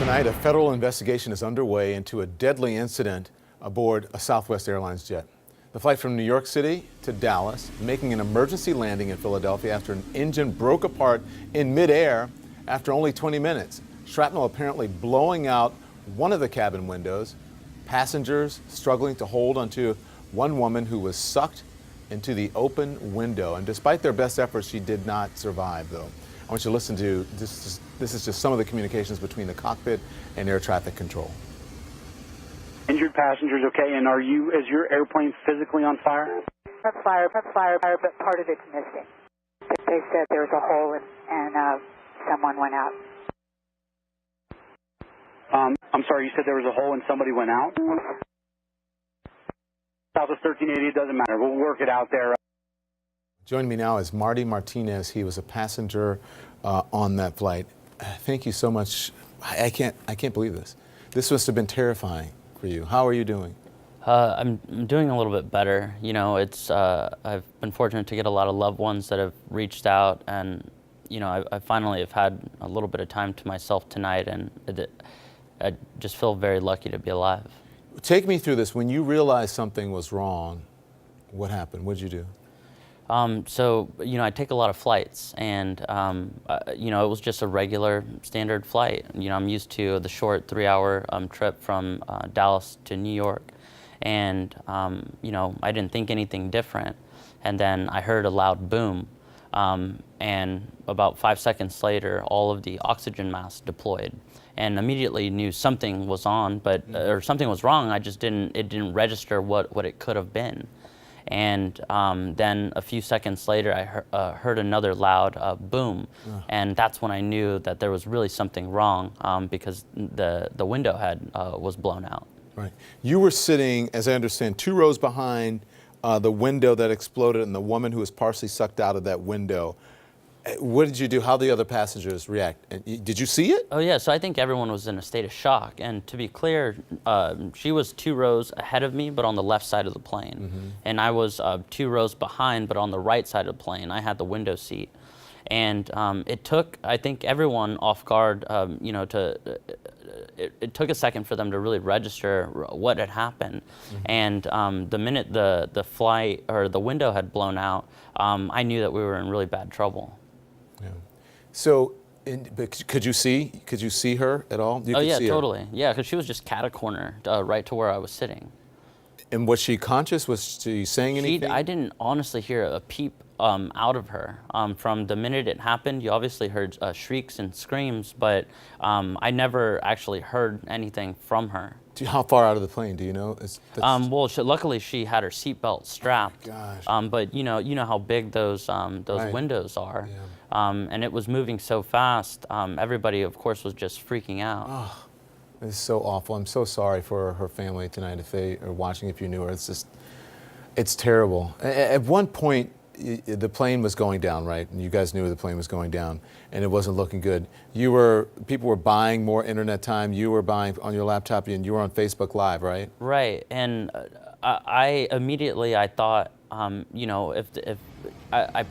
Tonight, a federal investigation is underway into a deadly incident aboard a Southwest Airlines jet. The flight from New York City to Dallas, making an emergency landing in Philadelphia after an engine broke apart in midair after only 20 minutes. Shrapnel apparently blowing out one of the cabin windows. Passengers struggling to hold onto one woman who was sucked into the open window. And despite their best efforts, she did not survive, though. I want you to listen to this. This is just some of the communications between the cockpit and air traffic control. Injured passengers, okay, and is your airplane physically on fire? Fire, but part of it's missing. They said there was a hole and someone went out. I'm sorry, you said there was a hole and somebody went out? Southwest 1380, it doesn't matter. We'll work it out there. Joining me now is Marty Martinez. He was a passenger on that flight. Thank you so much. I can't believe this. This must have been terrifying for you. How are you doing? I'm doing a little bit better. You know, I've been fortunate to get a lot of loved ones that have reached out, and you know, I finally have had a little bit of time to myself tonight, and I just feel very lucky to be alive. Take me through this. When you realized something was wrong, what happened? What did you do? So, you know, I take a lot of flights, and, you know, it was just a regular standard flight. You know, I'm used to the short 3-hour trip from Dallas to New York, and, you know, I didn't think anything different. And then I heard a loud boom, and about 5 seconds later, all of the oxygen masks deployed, and immediately knew something was on, but, or something was wrong. It didn't register what it could have been. And then a few seconds later, I heard another loud boom, and that's when I knew that there was really something wrong, because the window was blown out. Right. You were sitting, as I understand, 2 rows behind the window that exploded, and the woman who was partially sucked out of that window. What did you do? How did the other passengers react? Did you see it? Oh yeah, so I think everyone was in a state of shock. And to be clear, she was 2 rows ahead of me, but on the left side of the plane. And I was 2 rows behind, but on the right side of the plane. I had the window seat. And it took, I think, everyone off guard, you know, it took a second for them to really register what had happened. And the minute the flight or the window had blown out, I knew that we were in really bad trouble. Yeah. So, but could you see her at all? Oh yeah, totally. Yeah, because she was just cat-a-corner right to where I was sitting. And was she conscious? Was she saying anything? I didn't honestly hear a peep out of her. From the minute it happened, you obviously heard shrieks and screams, but I never actually heard anything from her. How far out of the plane, do you know? Well, luckily she had her seatbelt strapped. Gosh. But you know how big those Right. windows are. Yeah. And it was moving so fast. Everybody, of course, was just freaking out. Oh, it's so awful. I'm so sorry for her family tonight if they are watching, if you knew her. It's terrible. At one point, the plane was going down, right? And you guys knew the plane was going down, and it wasn't looking good. People were buying more internet time. You were buying on your laptop, and you were on Facebook Live, right? Right, and I immediately thought, you know, if I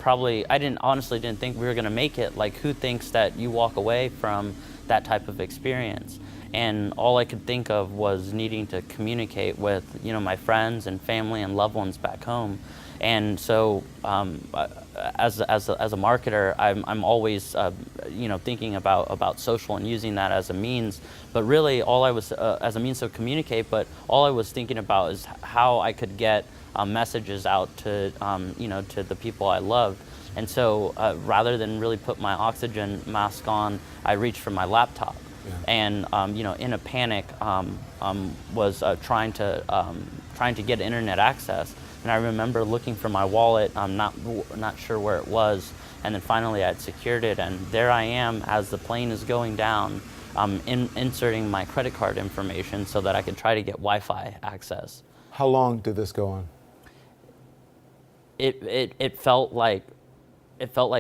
honestly didn't think we were going to make it. Like, who thinks that you walk away from that type of experience? And all I could think of was needing to communicate with, you know, my friends and family and loved ones back home. And so, as a marketer, I'm always, you know, thinking about social and using that as a means. But really, all I was as a means to communicate. But all I was thinking about is how I could get messages out to, you know, to the people I loved. And so, rather than really put my oxygen mask on, I reached for my laptop. Yeah. And you know, in a panic, was trying to get internet access. And I remember looking for my wallet, not sure where it was, and then finally I had secured it, and there I am as the plane is going down, inserting my credit card information so that I could try to get Wi-Fi access. How long did this go on? It felt like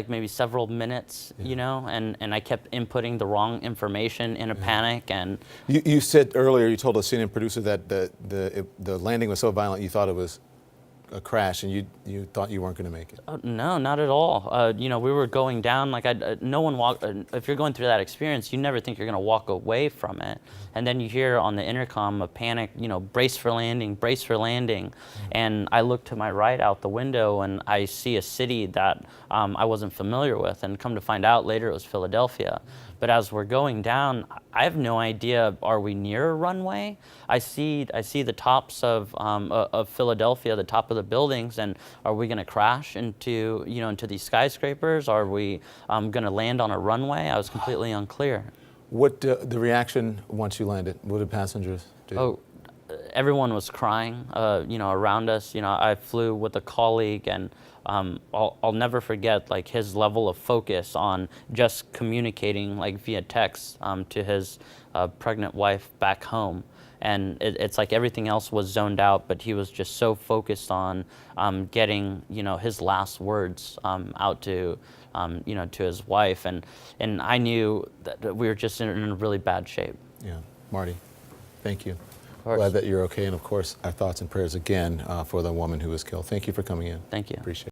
maybe several minutes, you know, and I kept inputting the wrong information in a panic. And you said earlier, you told a CNN producer that the landing was so violent you thought it was a crash and you thought you weren't going to make it? No, not at all. You know, we were going down like no one walked. If you're going through that experience, you never think you're going to walk away from it. And then you hear on the intercom a panic, you know, brace for landing, brace for landing. And I look to my right out the window and I see a city that I wasn't familiar with. And come to find out later it was Philadelphia. But as we're going down, I have no idea, are we near a runway? I see the tops of Philadelphia, the top of the buildings, and are we going to crash into, you know, into these skyscrapers? Are we going to land on a runway? I was completely unclear. What the reaction once you landed? What did passengers do? Oh, everyone was crying, you know, around us. You know, I flew with a colleague, and I'll never forget like his level of focus on just communicating like via text to his pregnant wife back home. And it's like everything else was zoned out, but he was just so focused on getting, you know, his last words out to, you know, to his wife. And I knew that we were just in a really bad shape. Yeah, Marty, thank you. Of course. Glad that you're okay, and of course, our thoughts and prayers again for the woman who was killed. Thank you for coming in. Thank you. Appreciate it.